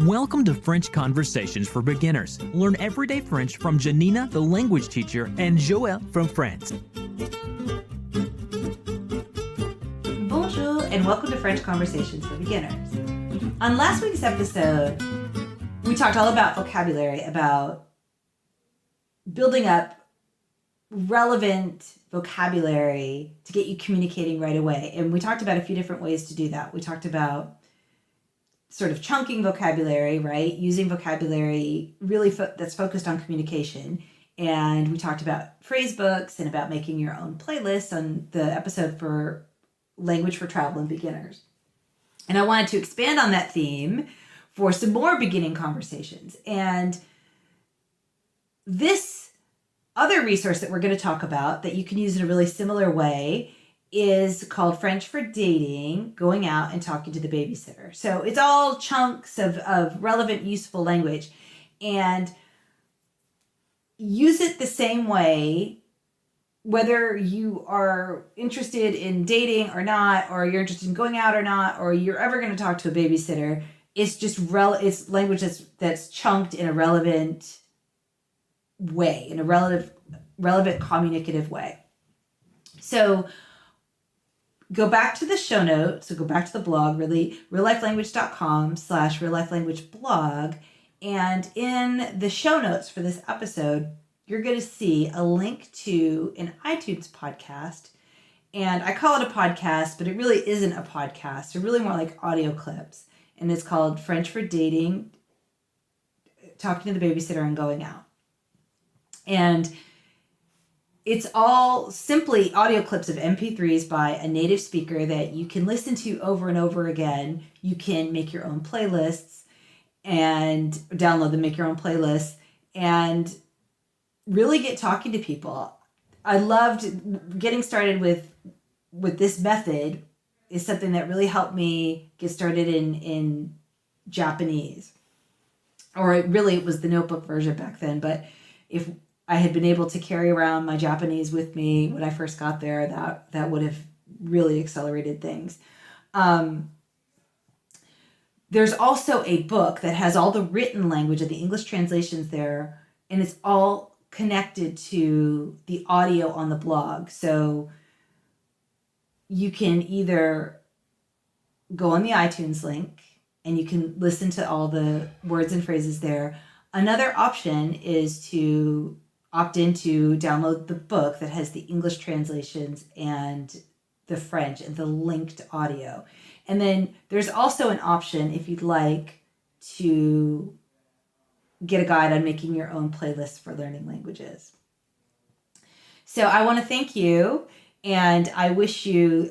Welcome to French Conversations for Beginners. Learn everyday French from Janina, the language teacher, and Joël from France. Bonjour, and welcome to French Conversations for Beginners. On last week's episode, we talked all about vocabulary, about building up relevant vocabulary to get you communicating right away. And we talked about a few different ways to do that. We talked about sort of chunking vocabulary, right? Using vocabulary really that's focused on communication. And we talked about phrase books and about making your own playlists on the episode for Language for Travel and Beginners. And I wanted to expand on that theme for some more beginning conversations. And this other resource that we're going to talk about that you can use in a really similar way is called French for Dating, Going Out and Talking to the Babysitter. So it's all chunks of relevant, useful language. And use it the same way, whether you are interested in dating or not, or you're interested in going out or not, or you're ever going to talk to a babysitter. It's just it's language that's chunked in a relevant way, in a relevant communicative way. So go back to the show notes. So go back to the blog, really, reallifelanguage.com/reallifelanguageblog. And in the show notes for this episode, you're going to see a link to an iTunes podcast. And I call it a podcast, but it really isn't a podcast. They're really more like audio clips. And it's called French for Dating, Talking to the Babysitter and Going Out. And it's all simply audio clips of MP3s by a native speaker that you can listen to over and over again. You can make your own playlists and download them, make your own playlists, and really get talking to people. I loved getting started with this method. Is something that really helped me get started in Japanese. Or it was the notebook version back then, but if I had been able to carry around my Japanese with me when I first got there, that would have really accelerated things. There's also a book that has all the written language of the English translations there, and it's all connected to the audio on the blog. So you can either go on the iTunes link and you can listen to all the words and phrases there. Another option is to opt in to download the book that has the English translations and the French and the linked audio. And then there's also an option if you'd like to get a guide on making your own playlists for learning languages. So I want to thank you, and I wish you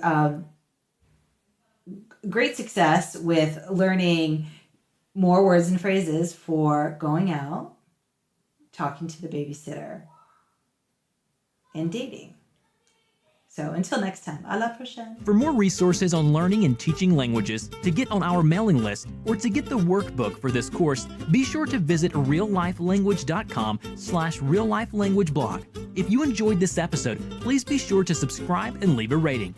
great success with learning more words and phrases for going out, talking to the babysitter, and dating. So until next time, à la prochaine. For more resources on learning and teaching languages, to get on our mailing list, or to get the workbook for this course, be sure to visit reallifelanguage.com/reallifelanguageblog. If you enjoyed this episode, please be sure to subscribe and leave a rating.